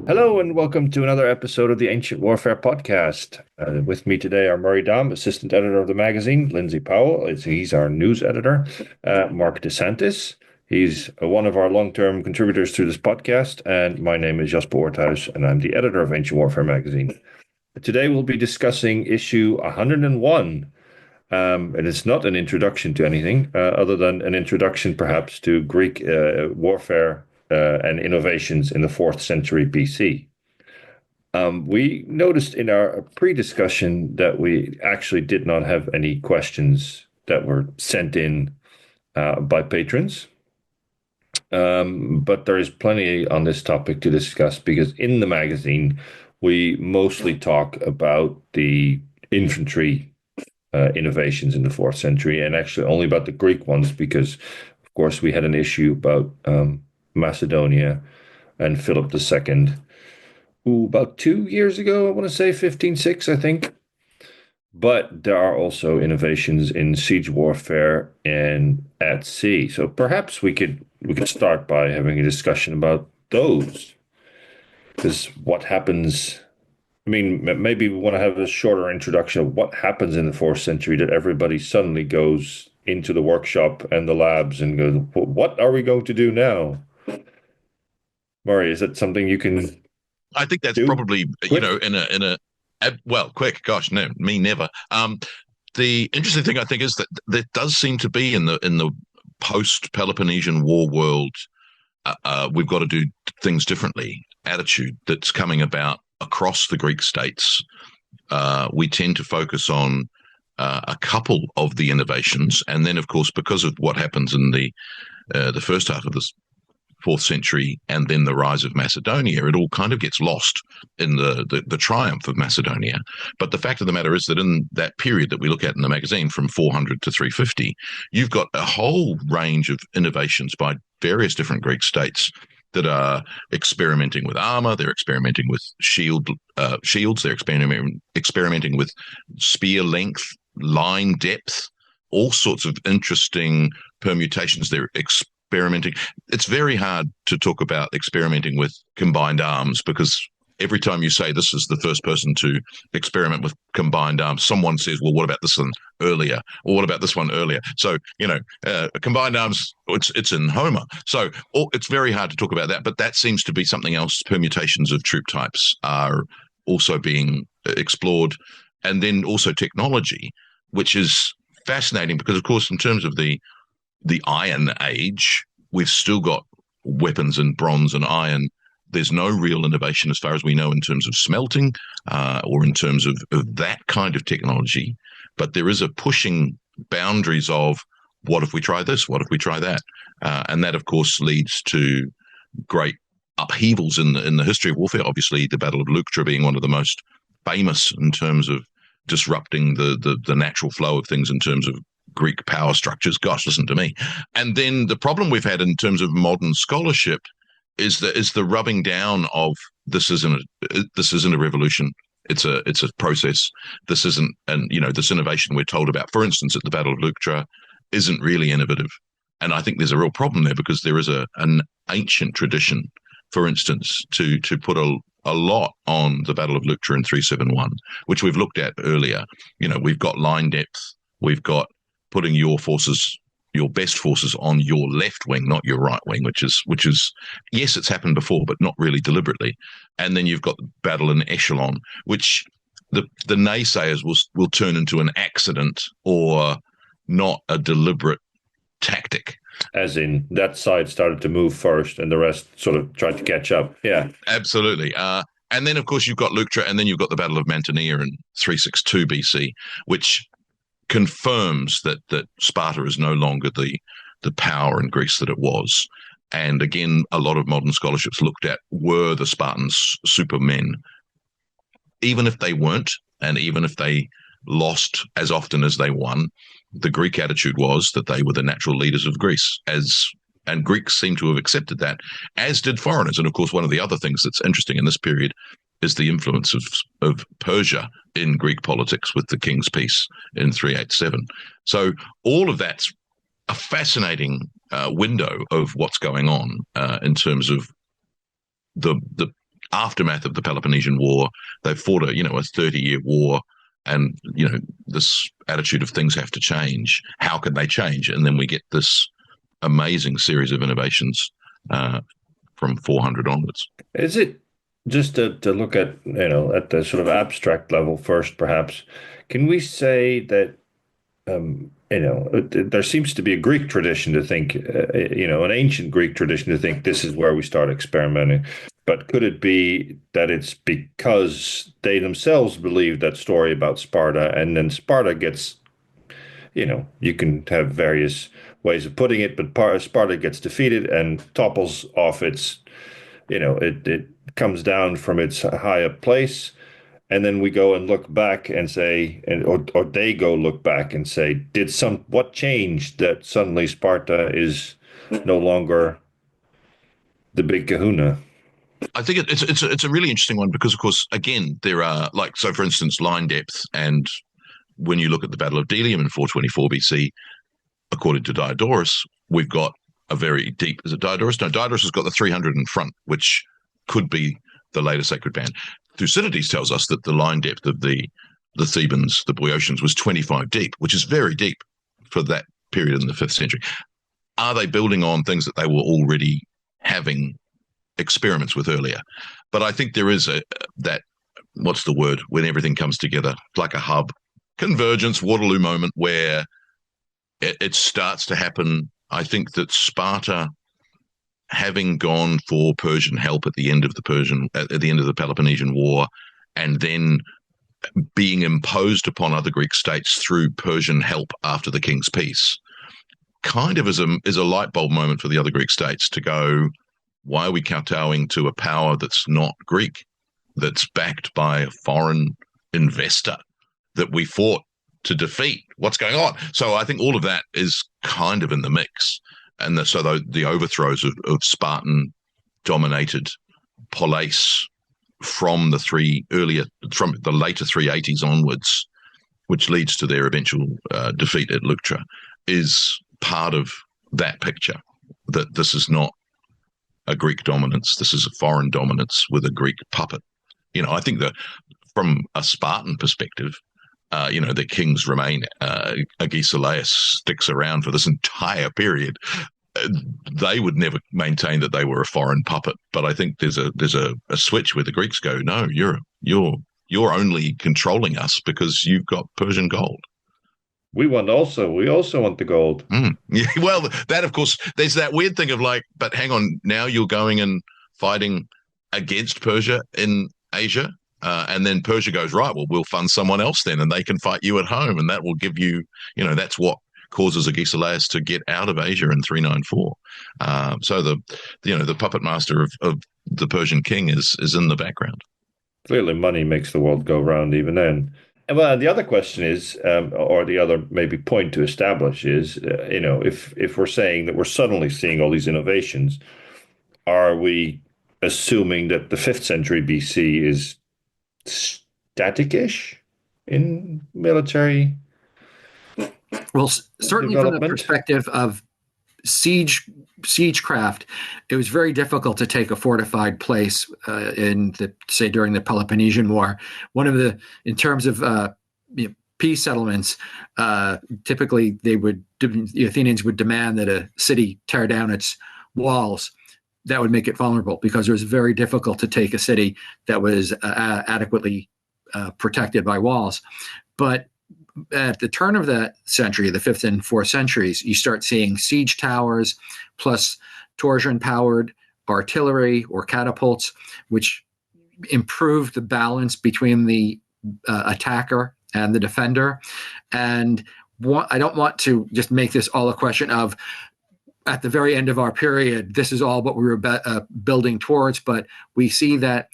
Hello and welcome to another episode of the Ancient Warfare Podcast. With me today are Murray Dahm, assistant editor of the magazine, Lindsay Powell, he's our news editor, Mark DeSantis, he's one of our long-term contributors to this podcast, and my name is Jasper Oorthuis, and I'm the editor of Ancient Warfare magazine. Today we'll be discussing issue 101, and it's not an introduction to anything other than an introduction perhaps to Greek warfare and innovations in the 4th century BC. We noticed in our pre-discussion that we actually did not have any questions that were sent in by patrons. But there is plenty on this topic to discuss because in the magazine, we mostly talk about the infantry innovations in the 4th century and actually only about the Greek ones because, of course, we had an issue about Macedonia and Philip II. About 2 years ago, I want to say 1506, I think. But there are also innovations in siege warfare and at sea. So perhaps we could start by having a discussion about those. Because what happens, I mean, maybe we want to have a shorter introduction of what happens in the 4th century that everybody suddenly goes into the workshop and the labs and goes, what are we going to do now? Murray, is that something you can I think that's do probably, quick? well, quick. Gosh, no, me never. The interesting thing I think is that there does seem to be in the post Peloponnesian War world, we've got to do things differently. Attitude that's coming about across the Greek states. We tend to focus on a couple of the innovations, and then, of course, because of what happens in the first half of this 4th century and then the rise of Macedonia, it all kind of gets lost in the triumph of Macedonia. But the fact of the matter is that in that period that we look at in the magazine from 400 to 350, you've got a whole range of innovations by various different Greek states that are experimenting with armor, they're experimenting with shields, they're experimenting with spear length, line depth, all sorts of interesting permutations. They're experimenting. It's very hard to talk about experimenting with combined arms because every time you say this is the first person to experiment with combined arms, someone says, well, what about this one earlier? Or what about this one earlier? So, combined arms, it's in Homer. So it's very hard to talk about that, but that seems to be something else. Permutations of troop types are also being explored. And then also technology, which is fascinating because, of course, in terms of the Iron Age, we've still got weapons in bronze and iron. There's no real innovation as far as we know in terms of smelting or in terms of that kind of technology. But there is a pushing boundaries of what if we try this? What if we try that? And that, of course, leads to great upheavals in the history of warfare. Obviously, the Battle of Leuctra being one of the most famous in terms of disrupting the natural flow of things in terms of Greek power structures. Gosh, listen to me. And then the problem we've had in terms of modern scholarship is the rubbing down of this isn't a revolution. It's a process. This isn't, and this innovation we're told about, for instance, at the Battle of Leuctra, isn't really innovative. And I think there's a real problem there because there is an ancient tradition, for instance, to put a lot on the Battle of Leuctra in 371, which we've looked at earlier. We've got line depth, we've got putting your best forces on your left wing, not your right wing, which is yes, it's happened before, but not really deliberately. And then you've got the battle in echelon, which the naysayers will turn into an accident or not a deliberate tactic. As in that side started to move first and the rest sort of tried to catch up. Yeah. Absolutely. And then, of course, you've got Leuctra, and then you've got the Battle of Mantinea in 362 BC, which confirms that Sparta is no longer the power in Greece that it was. And again, a lot of modern scholarships looked at, were the Spartans supermen? Even if they weren't, and even if they lost as often as they won, the Greek attitude was that they were the natural leaders of Greece, and Greeks seem to have accepted that, as did foreigners. And of course, one of the other things that's interesting in this period is the influence of Persia in Greek politics with the King's Peace in 387. So all of that's a fascinating window of what's going on in terms of the aftermath of the Peloponnesian War. They've fought a 30-year war, and this attitude of things have to change. How can they change? And then we get this amazing series of innovations from 400 onwards. Is it just to look at, at the sort of abstract level first, perhaps? Can we say that, there seems to be a Greek tradition to think, an ancient Greek tradition to think this is where we start experimenting. But could it be that it's because they themselves believe that story about Sparta, and then Sparta gets, you can have various ways of putting it, but Sparta gets defeated and topples off its, it comes down from its high up place. And then we go and look back and say, or they go look back and say, what changed that suddenly Sparta is no longer the big kahuna? I think it's a really interesting one because, of course, again, there are so for instance, line depth. And when you look at the Battle of Delium in 424 BC, according to Diodorus, we've got a very deep, is it Diodorus? No, Diodorus has got the 300 in front, which could be the later sacred band. Thucydides tells us that the line depth of the Thebans, the Boeotians, was 25 deep, which is very deep for that period in the 5th century. Are they building on things that they were already having experiments with earlier? But I think there is that, what's the word, when everything comes together, like a hub, convergence, Waterloo moment, where it starts to happen. I think that Sparta, having gone for Persian help at the end of the Peloponnesian War, and then being imposed upon other Greek states through Persian help after the King's Peace, kind of is a light bulb moment for the other Greek states to go, why are we kowtowing to a power that's not Greek, that's backed by a foreign investor that we fought to defeat? What's going on? So I think all of that is kind of in the mix. And so the overthrows of Spartan-dominated polis from the later 380s onwards, which leads to their eventual defeat at Leuctra, is part of that picture, that this is not a Greek dominance. This is a foreign dominance with a Greek puppet. I think that from a Spartan perspective, the kings remain. Agesilaus sticks around for this entire period. They would never maintain that they were a foreign puppet, but I think there's a switch where the Greeks go, no, you're only controlling us because you've got Persian gold. We also want the gold. Yeah, well, that, of course, there's that weird thing of but hang on, now you're going and fighting against Persia in Asia, and then Persia goes, right, well, we'll fund someone else then, and they can fight you at home, and that will give you, that's what causes Agesilaus to get out of Asia in 394. So the puppet master of the Persian king is in the background. Clearly, money makes the world go round even then. Well, the other question is, or the other maybe point to establish is, if we're saying that we're suddenly seeing all these innovations, are we assuming that the 5th century BC is static-ish in military? Well, certainly from the perspective of siegecraft, it was very difficult to take a fortified place during the Peloponnesian War. In terms of peace settlements, typically the Athenians would demand that a city tear down its walls. That would make it vulnerable because it was very difficult to take a city that was adequately protected by walls. But at the turn of that century, the 5th and 4th centuries, you start seeing siege towers plus torsion-powered artillery or catapults, which improved the balance between the attacker and the defender. And I don't want to just make this all a question of, at the very end of our period, this is all what we were building towards, but we see that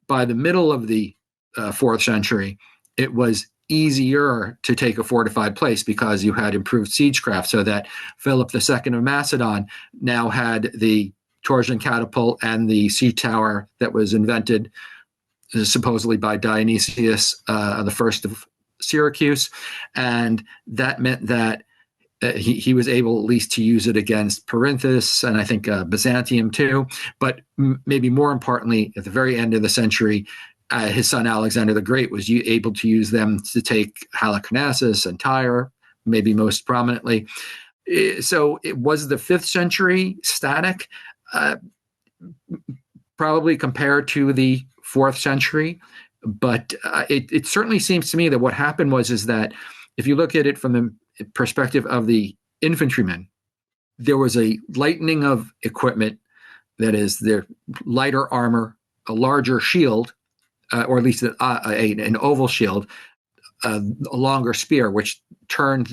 by the middle of the 4th century, it was easier to take a fortified place because you had improved siegecraft, so that Philip II of Macedon now had the torsion catapult and the sea tower that was invented supposedly by Dionysius the first of Syracuse, and that meant that he was able at least to use it against Perinthus and I think Byzantium too. But maybe more importantly, at the very end of the century, his son Alexander the Great was able to use them to take Halicarnassus and Tyre, maybe most prominently. So it was the 5th century static, probably compared to the 4th century. But it certainly seems to me that what happened is that if you look at it from the perspective of the infantrymen, there was a lightening of equipment, that is, their lighter armor, a larger shield, or at least an oval shield, a longer spear, which turned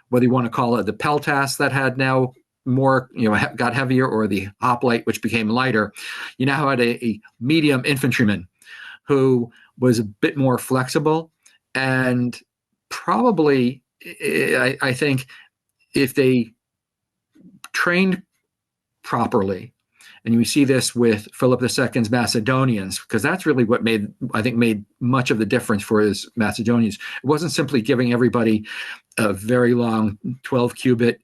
whether you want to call it the peltass that had now more, got heavier, or the hoplite, which became lighter. You now had a medium infantryman who was a bit more flexible, and probably, I think, if they trained properly, and you see this with Philip II's Macedonians, because that's really what made much of the difference for his Macedonians. It wasn't simply giving everybody a very long 12-cubit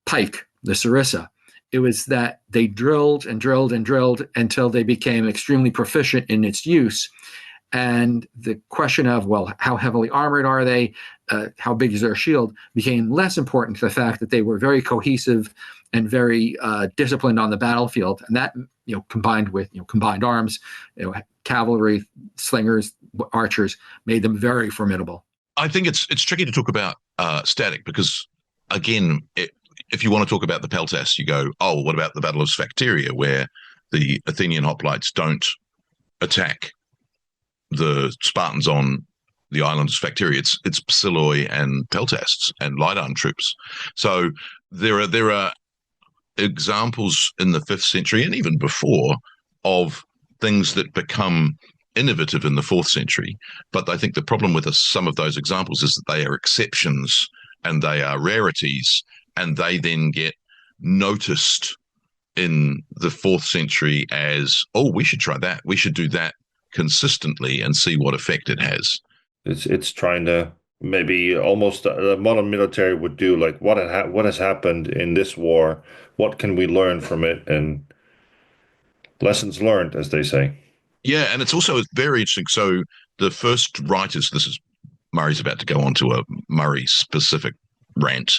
pike, the sarissa. It was that they drilled and drilled and drilled until they became extremely proficient in its use. And the question of, well, how heavily armored are they? How big is their shield? Became less important to the fact that they were very cohesive and very disciplined on the battlefield. And that, combined with combined arms, cavalry, slingers, archers, made them very formidable. I think it's tricky to talk about static because, again, if you want to talk about the peltass, you go, oh, what about the Battle of Sphacteria, where the Athenian hoplites don't attack the Spartans on the island of Sphacteria. It's Psiloi and peltasts and light armed troops. So there are examples in the 5th century and even before of things that become innovative in the 4th century. But I think the problem with some of those examples is that they are exceptions and they are rarities, and they then get noticed in the 4th century as, oh, we should try that. We should do that consistently and see what effect it has. It's trying to maybe almost the modern military would do, like what has happened in this war, what can we learn from it, and lessons learned, as they say. Yeah, and it's also very interesting. So the first writers, Murray's about to go on to a Murray specific rant.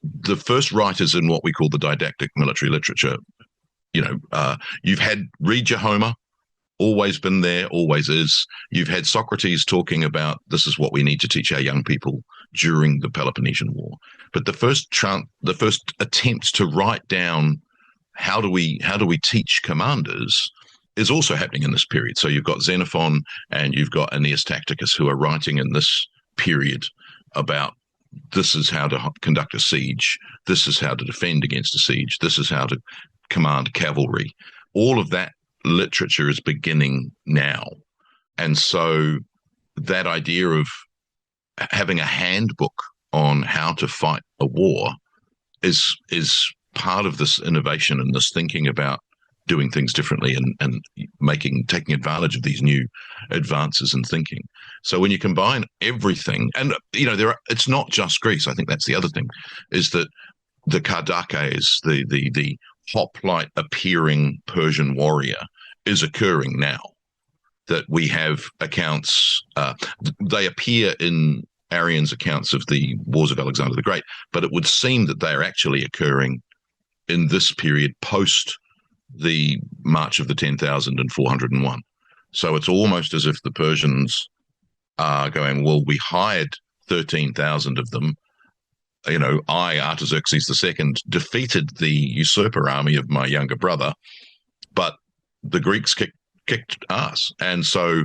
The first writers in what we call the didactic military literature, you've had read your Homer, always been there, always is. You've had Socrates talking about this is what we need to teach our young people during the Peloponnesian War. But the first attempt to write down how do we teach commanders is also happening in this period. So you've got Xenophon and you've got Aeneas Tacticus, who are writing in this period about this is how to conduct a siege, this is how to defend against a siege, this is how to command cavalry. All of that literature is beginning now. And so that idea of having a handbook on how to fight a war is part of this innovation and this thinking about doing things differently and taking advantage of these new advances in thinking. So when you combine everything, and it's not just Greece. I think that's the other thing, is that the Kardakes, the hoplite appearing Persian warrior, is occurring now. That we have accounts, they appear in Arrian's accounts of the wars of Alexander the Great, but it would seem that they are actually occurring in this period post the March of the 10,401. So it's almost as if the Persians are going, well, we hired 13,000 of them. I, Artaxerxes II, defeated the usurper army of my younger brother, but the Greeks kicked ass. And so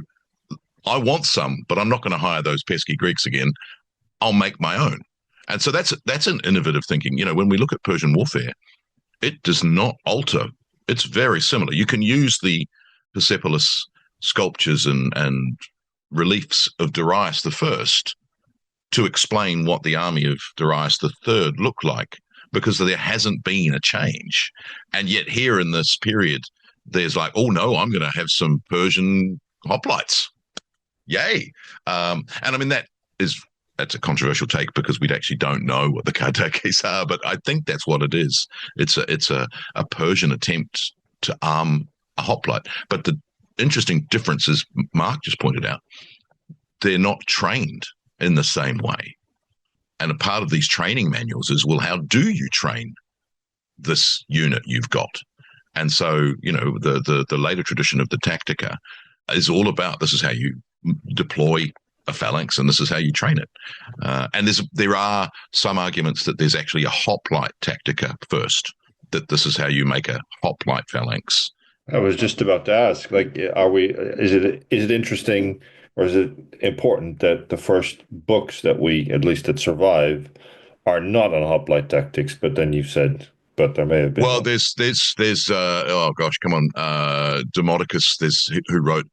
I want some, but I'm not going to hire those pesky Greeks again. I'll make my own. And so that's an innovative thinking. When we look at Persian warfare, it does not alter. It's very similar. You can use the Persepolis sculptures and reliefs of Darius I to explain what the army of Darius III looked like, because there hasn't been a change. And yet here in this period, there's like, oh no, I'm going to have some Persian hoplites. Yay. And I mean, that is that's a controversial take because we actually don't know what the Kardakis are, but I think that's what it is. It's a Persian attempt to arm a hoplite. But the interesting difference is, Mark just pointed out, they're not trained in the same way. And a part of these training manuals is, well, how do you train this unit you've got? And so, the later tradition of the Tactica is all about, this is how you deploy a phalanx and this is how you train it. And there are some arguments that there's actually a hoplite Tactica first, that this is how you make a hoplite phalanx. I was just about to ask, like, is it interesting, or is it important that the first books that at survive, are not on hoplite tactics? But then you said, but there may have been. Well, there's oh gosh, come on, Demodocus, who wrote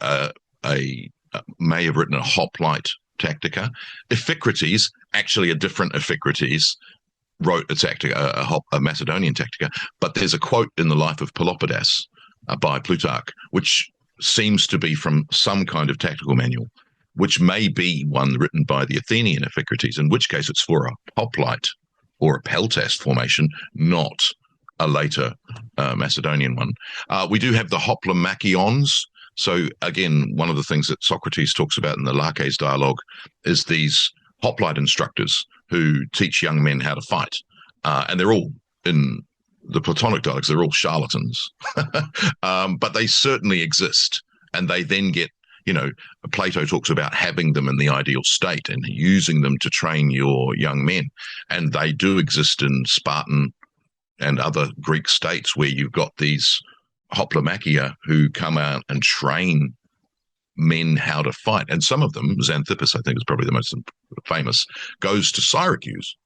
may have written a hoplite Tactica. Iphicrates, actually a different Iphicrates, wrote a Tactica, a Macedonian Tactica. But there's a quote in the Life of Peloponnesian by Plutarch, which seems to be from some kind of tactical manual, which may be one written by the Athenian Iphicrates, in which case it's for a hoplite or a peltast formation, not a later Macedonian one. We do have the hoplomachion's. So again, one of the things that Socrates talks about in the Laches dialogue is these hoplite instructors who teach young men how to fight. And they're all, in the Platonic dialogues, they're all charlatans. But they certainly exist. And they then get, Plato talks about having them in the ideal state and using them to train your young men. And they do exist in Spartan and other Greek states where you've got these hoplomachia who come out and train men how to fight. And some of them, Xanthippus, I think, is probably the most famous, goes to Syracuse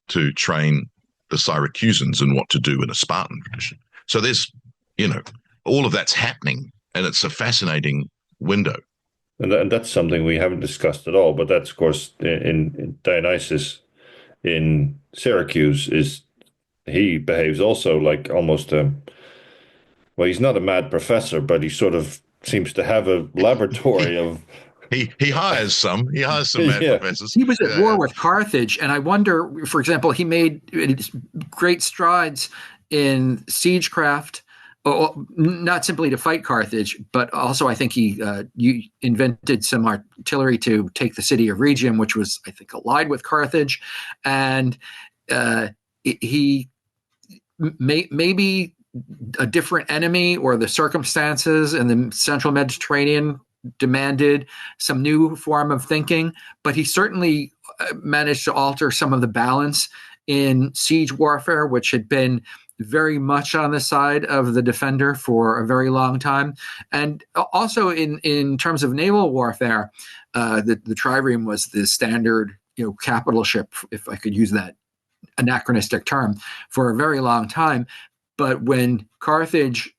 to train the Syracusans in what to do in a Spartan tradition. So there's, all of that's happening, and it's a fascinating window. And that's something we haven't discussed at all, but that's, of course, in Dionysus in Syracuse, he behaves also like almost well, he's not a mad professor, but he sort of seems to have a laboratory of. He hires some mad professors. He was at war with Carthage, and I wonder, for example, he made great strides in siegecraft, not simply to fight Carthage, but also I think he invented some artillery to take the city of Rhegium, which was, I think, allied with Carthage, and he maybe a different enemy or the circumstances in the central Mediterranean demanded some new form of thinking, but he certainly managed to alter some of the balance in siege warfare, which had been very much on the side of the defender for a very long time. And also in terms of naval warfare, the trireme was the standard, capital ship, if I could use that anachronistic term, for a very long time. But when Carthage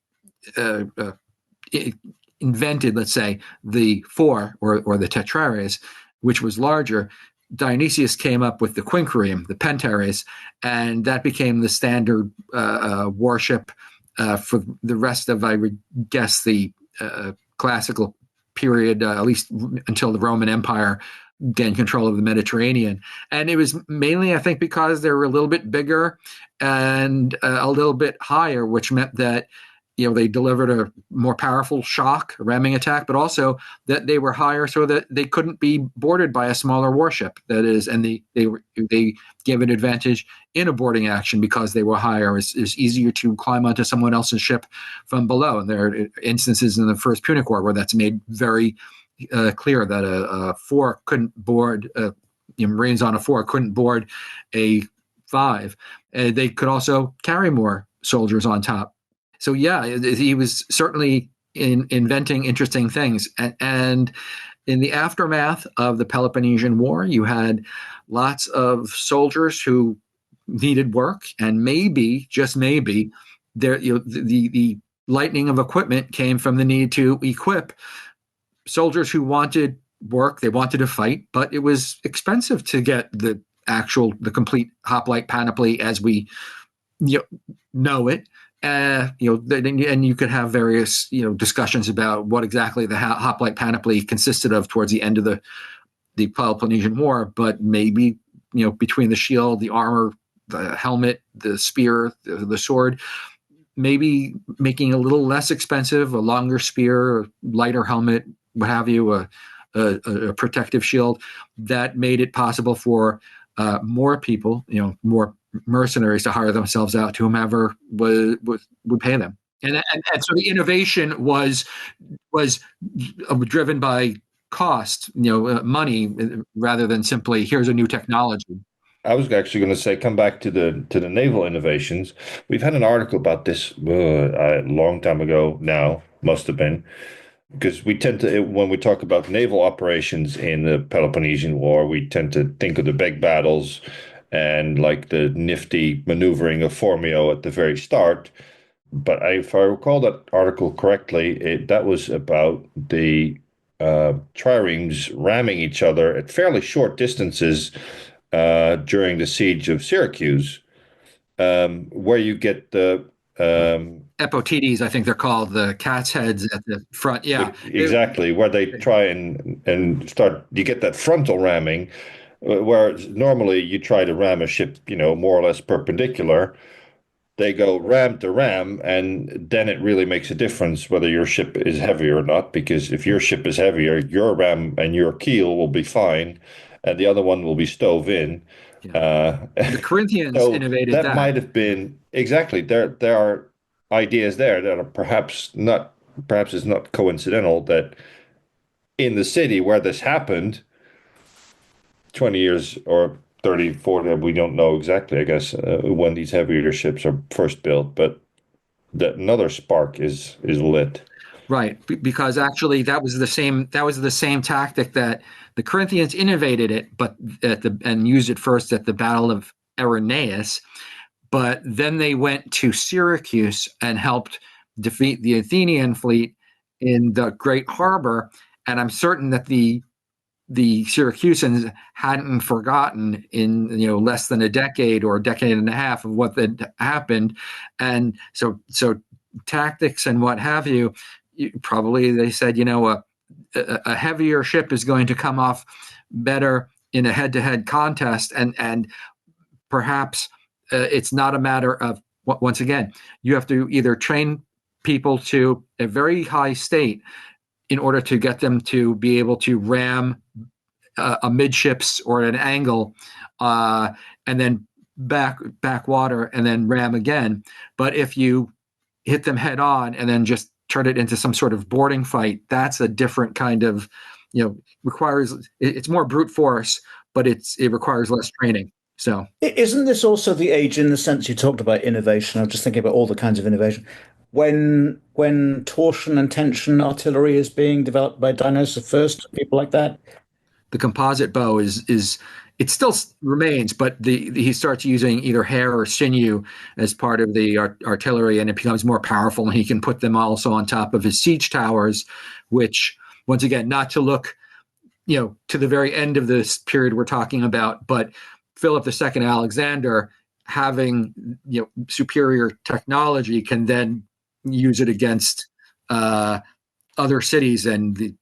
invented, let's say, the four or the tetrares, which was larger, Dionysius came up with the quinquereme, the pentares, and that became the standard warship for the rest of, I would guess, the classical period, at least until the Roman Empire gained control of the Mediterranean. And it was mainly, I think, because they were a little bit bigger and a little bit higher, which meant that they delivered a more powerful shock, a ramming attack, but also that they were higher so that they couldn't be boarded by a smaller warship. That is, and they gave an advantage in a boarding action because they were higher. It's easier to climb onto someone else's ship from below. And there are instances in the First Punic War where that's made very clear that a four couldn't board, Marines on a four couldn't board a five. They could also carry more soldiers on top. So yeah, he was certainly inventing interesting things. And in the aftermath of the Peloponnesian War, you had lots of soldiers who needed work, and maybe, just maybe, the lightening of equipment came from the need to equip soldiers who wanted work. They wanted to fight, but it was expensive to get the complete hoplite panoply as we know it. And you could have various discussions about what exactly the hoplite panoply consisted of towards the end of the the Peloponnesian War, but maybe, between the shield, the armor, the helmet, the spear, the sword, maybe making a little less expensive, a longer spear, a lighter helmet, what have you, a protective shield, that made it possible for more people, more mercenaries to hire themselves out to whomever would pay them. And so the innovation was driven by cost, money, rather than simply here's a new technology. I was actually going to say, come back to the naval innovations. We've had an article about this a long time ago now, must have been, because we tend to, when we talk about naval operations in the Peloponnesian War, we tend to think of the big battles and like the nifty maneuvering of Formio at the very start. But if I recall that article correctly, that was about the triremes ramming each other at fairly short distances during the siege of Syracuse, where you get the Epotides, I think they're called, the cat's heads at the front. Yeah, exactly, where they try and start. You get that frontal ramming, where normally you try to ram a ship, more or less perpendicular. They go ram to ram, and then it really makes a difference whether your ship is heavy or not. Because if your ship is heavier, your ram and your keel will be fine, and the other one will be stove in. Yeah. The Corinthians So innovated that that. might have been exactly there are ideas there that are perhaps it's not coincidental that in the city where this happened 20 years or 30, 40, we don't know exactly, I guess, when these heavier ships are first built, but that another spark is lit. Right, because actually that was the same tactic that the Corinthians innovated it, but and used it first at the Battle of Irenaeus, but then they went to Syracuse and helped defeat the Athenian fleet in the Great Harbor, and I'm certain that the Syracusans hadn't forgotten in less than a decade or a decade and a half of what had happened, and so tactics and what have you. Probably they said, a heavier ship is going to come off better in a head-to-head contest, and perhaps it's not a matter of, once again, you have to either train people to a very high state in order to get them to be able to ram amidships or at an angle, and then back water and then ram again. But if you hit them head on and then just turn it into some sort of boarding fight, that's a different kind of, requires, it's more brute force, but it requires less training. So isn't this also the age, in the sense you talked about innovation? I'm just thinking about all the kinds of innovation. When torsion and tension artillery is being developed by Dionysus first, people like that. The composite bow is it still remains, but he starts using either hair or sinew as part of the artillery, and it becomes more powerful. And he can put them also on top of his siege towers, which, once again, not to look, to the very end of this period we're talking about, but Philip II Alexander, having superior technology, can then use it against other cities, and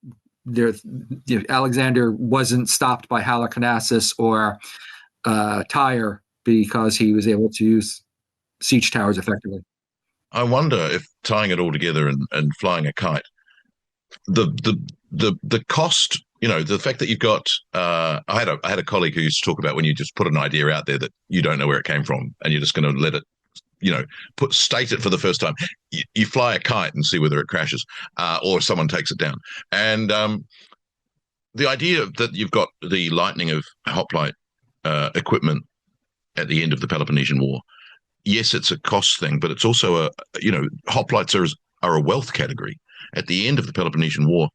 Alexander wasn't stopped by Halicarnassus or Tyre because he was able to use siege towers effectively. I wonder if, tying it all together and flying a kite, the cost, the fact that you've got, I had a colleague who used to talk about when you just put an idea out there that you don't know where it came from and you're just going to let it, state it for the first time. You fly a kite and see whether it crashes, or someone takes it down. And the idea that you've got the lightning of hoplite equipment at the end of the Peloponnesian War, yes, it's a cost thing, but it's also hoplites are a wealth category. At the end of the Peloponnesian War,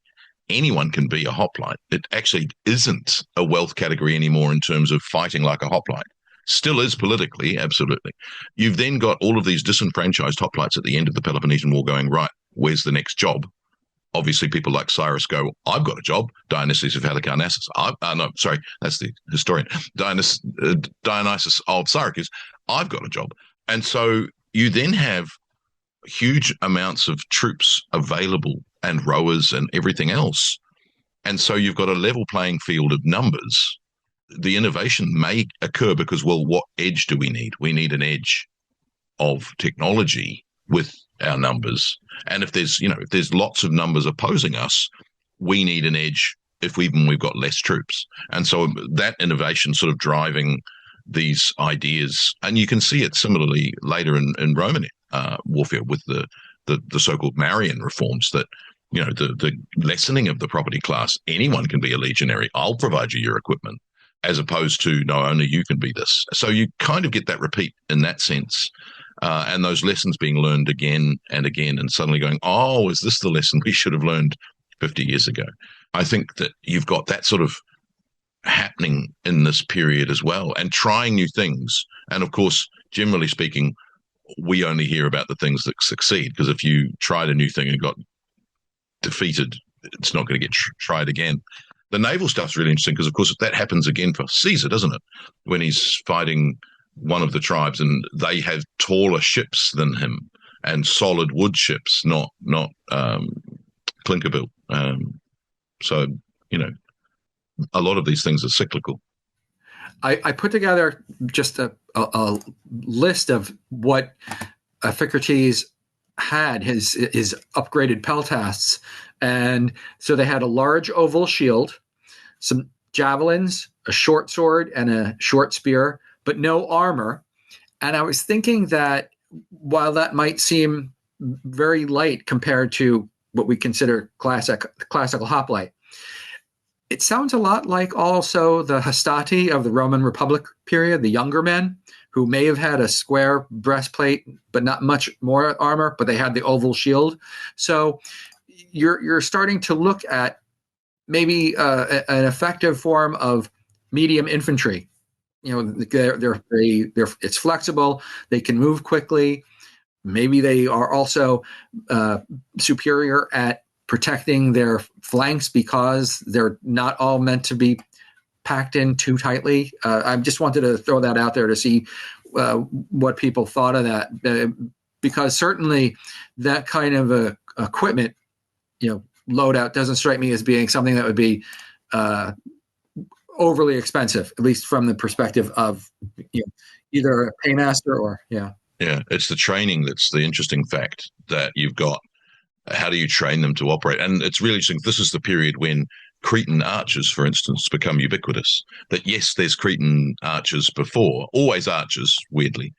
anyone can be a hoplite. It actually isn't a wealth category anymore in terms of fighting like a hoplite. Still is politically, absolutely. You've then got all of these disenfranchised hoplites at the end of the Peloponnesian War going, right, where's the next job? Obviously, people like Cyrus go, I've got a job. Dionysius of Halicarnassus. No, sorry, that's the historian. Dionysius of Syracuse. I've got a job. And so you then have huge amounts of troops available and rowers and everything else. And so you've got a level playing field of numbers. The innovation may occur because, well, what edge do we need? We need an edge of technology with our numbers. And if there's lots of numbers opposing us, we need an edge we've got less troops. And so that innovation sort of driving these ideas, and you can see it similarly later in Roman warfare with the so-called Marian reforms, that the lessening of the property class. Anyone can be a legionary. I'll provide you your equipment, as opposed to no, only you can be this. So you kind of get that repeat in that sense. And those lessons being learned again and again, and suddenly going, oh, is this the lesson we should have learned 50 years ago? I think that you've got that sort of happening in this period as well, and trying new things. And of course, generally speaking, we only hear about the things that succeed, because if you tried a new thing and got defeated, it's not going to get tried again. The naval stuff's really interesting because, of course, that happens again for Caesar, doesn't it? When he's fighting one of the tribes and they have taller ships than him and solid wood ships, not clinker built. So, a lot of these things are cyclical. I put together just a list of what Iphicrates had, his upgraded peltasts. And so they had a large oval shield, some javelins, a short sword, and a short spear, but no armor. And I was thinking that while that might seem very light compared to what we consider classical hoplite, it sounds a lot like also the Hastati of the Roman Republic period, the younger men, who may have had a square breastplate, but not much more armor, but they had the oval shield. So you're starting to look at maybe an effective form of medium infantry. It's flexible. They can move quickly. Maybe they are also superior at protecting their flanks because they're not all meant to be packed in too tightly. I just wanted to throw that out there to see what people thought of that, because certainly that kind of equipment, loadout doesn't strike me as being something that would be overly expensive, at least from the perspective of either a paymaster or Yeah, it's the training that's the interesting fact that you've got. How do you train them to operate? And it's really interesting. This is the period when Cretan archers, for instance, become ubiquitous. That yes, there's Cretan archers before, always archers, weirdly,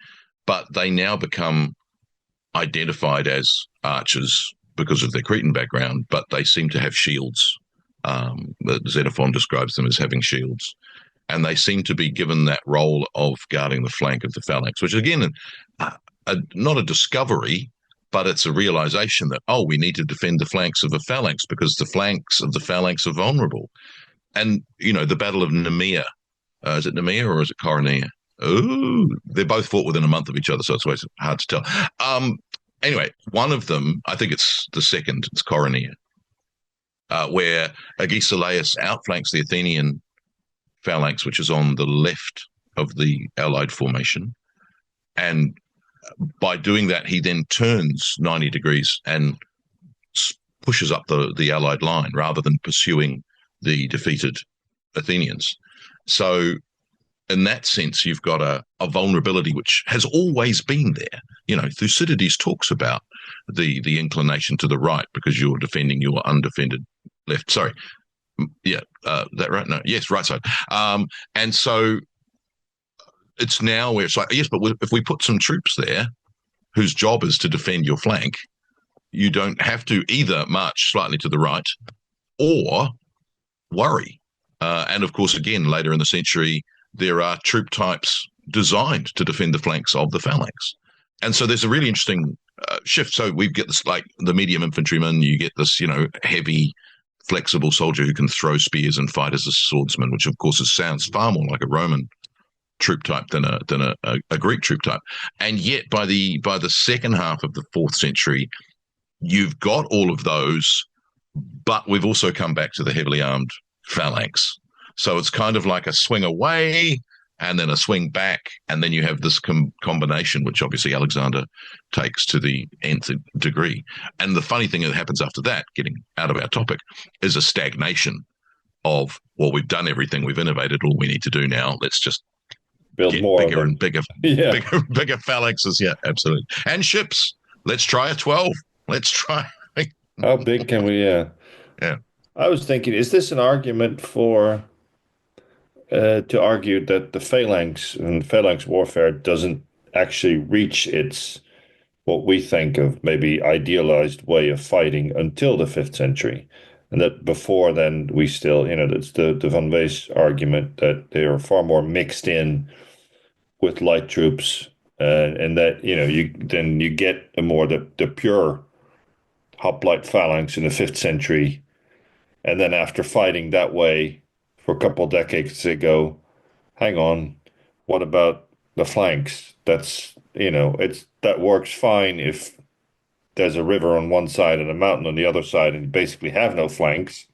but they now become identified as archers because of their Cretan background, but they seem to have shields. Xenophon describes them as having shields. And they seem to be given that role of guarding the flank of the phalanx, which again, not a discovery, but it's a realization that, we need to defend the flanks of the phalanx because the flanks of the phalanx are vulnerable. And, the Battle of Nemea, is it Nemea or is it Coronea? Oh, they're both fought within a month of each other, so it's always hard to tell. Anyway, one of them, I think it's the second, it's Coronea, where Agesilaus outflanks the Athenian phalanx, which is on the left of the Allied formation. And by doing that, he then turns 90 degrees and pushes up the Allied line rather than pursuing the defeated Athenians. So in that sense, you've got a vulnerability which has always been there. Thucydides talks about the inclination to the right because you're defending your undefended left. Sorry. Yeah, that right? No, yes, right side. And so it's now where it's like, yes, but if we put some troops there whose job is to defend your flank, you don't have to either march slightly to the right or worry. And of course, again, later in the century, there are troop types designed to defend the flanks of the phalanx. And so there's a really interesting shift. So we get this, like the medium infantryman, you get this, heavy, flexible soldier who can throw spears and fight as a swordsman, which of course sounds far more like a Roman troop type than a Greek troop type. And yet by the second half of the 4th century, you've got all of those, but we've also come back to the heavily armed phalanx. So it's kind of like a swing away and then a swing back, and then you have this combination, which obviously Alexander takes to the nth degree. And the funny thing that happens after that, getting out of our topic, is a stagnation of, well, we've done everything, we've innovated, all we need to do now, let's just Build get more bigger and bigger, yeah. bigger phalanxes. Yeah, absolutely. And ships. Let's try a 12. Let's try. How big can we? Yeah. Yeah. I was thinking, is this an argument for to argue that the phalanx and phalanx warfare doesn't actually reach its what we think of maybe idealized way of fighting until the 5th century, and that before then we still, that's the Van Wees argument that they are far more mixed in with light troops, and that you get a more the pure hoplite phalanx in the 5th century, and then after fighting that way for a couple of decades, they go, hang on, what about the flanks? That works fine if there's a river on one side and a mountain on the other side, and you basically have no flanks.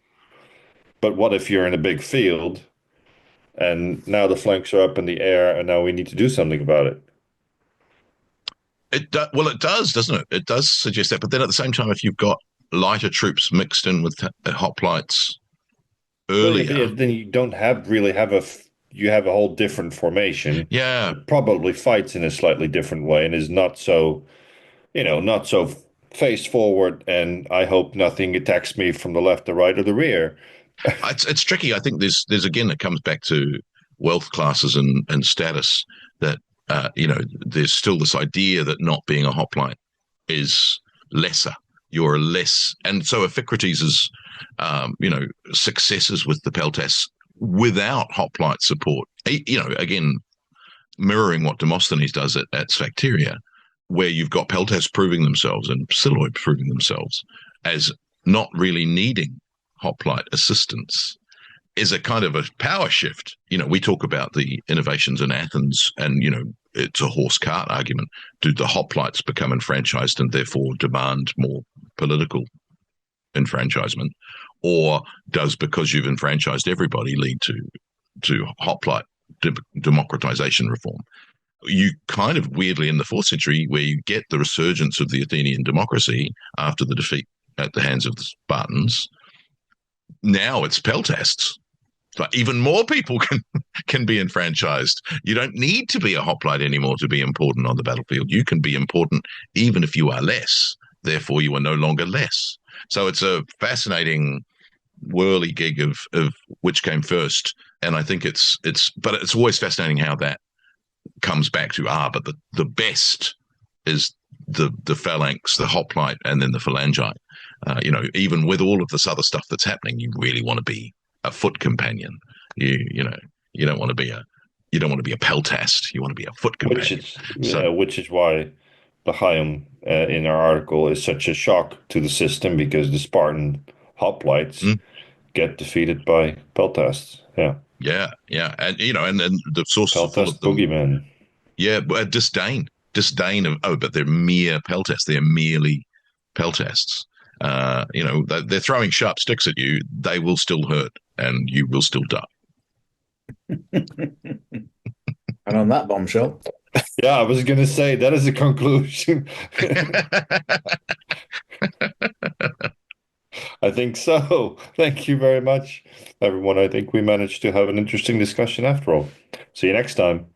But what if you're in a big field and now the flanks are up in the air, and now we need to do something about it? Well, it does, doesn't it? It does suggest that. But then at the same time, if you've got lighter troops mixed in with hoplites earlier, then you don't you have a whole different formation. Yeah, It probably fights in a slightly different way and is not so, not so face forward. And I hope nothing attacks me from the left, the right, or the rear. it's tricky. I think there's again, it comes back to wealth classes and status that there's still this idea that not being a hoplite is lesser. You're a less, and so Iphicrates is, successes with the peltasts without hoplite support. Again, mirroring what Demosthenes does at Sphacteria, where you've got peltasts proving themselves and Psiloi proving themselves as not really needing hoplite assistance, is a kind of a power shift. We talk about the innovations in Athens, and it's a horse cart argument. Do the hoplites become enfranchised and therefore demand more political enfranchisement, or does, because you've enfranchised everybody, lead to hoplite democratization reform? You kind of weirdly in the 4th century, where you get the resurgence of the Athenian democracy after the defeat at the hands of the Spartans, now it's peltasts. So even more people can be enfranchised. You don't need to be a hoplite anymore to be important on the battlefield. You can be important even if you are less. Therefore, you are no longer less. So it's a fascinating whirly-gig of which came first. And I think but it's always fascinating how that comes back to, but the best is the phalanx, the hoplite, and then the phalangite. Even with all of this other stuff that's happening, you really want to be a foot companion. You don't want to be a peltast. You want to be a foot companion. Which is why the Chaim in our article is such a shock to the system, because the Spartan hoplites get defeated by peltasts. Yeah, and and then the sources are full of them. Boogeyman. Yeah, but disdain of, but they're mere peltasts. They're merely peltasts. They're throwing sharp sticks at you. They will still hurt, and you will still die. And on that bombshell. Yeah, I was going to say that is a conclusion. I think so. Thank you very much, everyone. I think we managed to have an interesting discussion after all. See you next time.